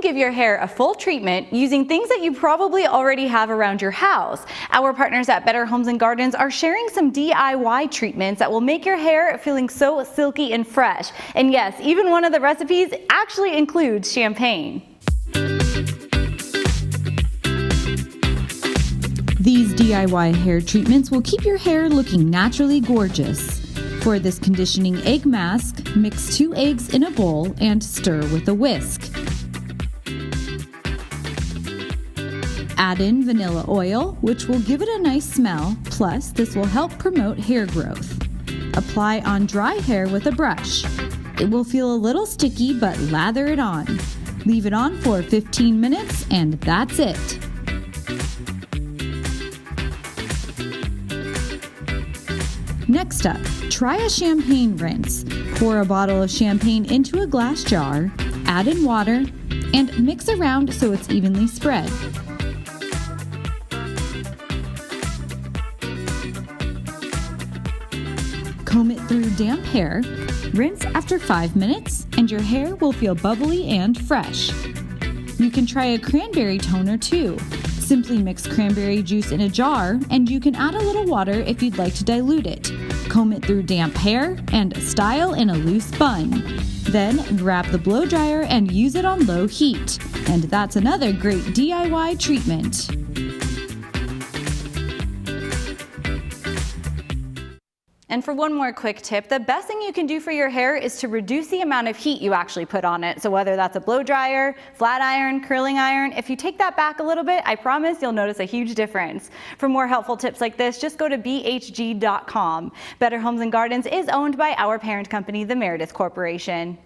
Give your hair a full treatment using things that you probably already have around your house. Our partners at Better Homes and Gardens are sharing some DIY treatments that will make your hair feeling so silky and fresh. And yes, even one of the recipes actually includes champagne. These DIY hair treatments will keep your hair looking naturally gorgeous. For this conditioning egg mask, mix 2 eggs in a bowl and stir with a whisk. Add in vanilla oil, which will give it a nice smell, plus this will help promote hair growth. Apply on dry hair with a brush. It will feel a little sticky, but lather it on. Leave it on for 15 minutes and that's it. Next up, try a champagne rinse. Pour a bottle of champagne into a glass jar, add in water, and mix around so it's evenly spread. Comb it through damp hair, rinse after 5 minutes, and your hair will feel bubbly and fresh. You can try a cranberry toner too. Simply mix cranberry juice in a jar, and you can add a little water if you'd like to dilute it. Comb it through damp hair and style in a loose bun. Then grab the blow dryer and use it on low heat. And that's another great DIY treatment. And for one more quick tip, the best thing you can do for your hair is to reduce the amount of heat you actually put on it. So whether that's a blow dryer, flat iron, curling iron, if you take that back a little bit, I promise you'll notice a huge difference. For more helpful tips like this, just go to bhg.com. Better Homes and Gardens is owned by our parent company, the Meredith Corporation.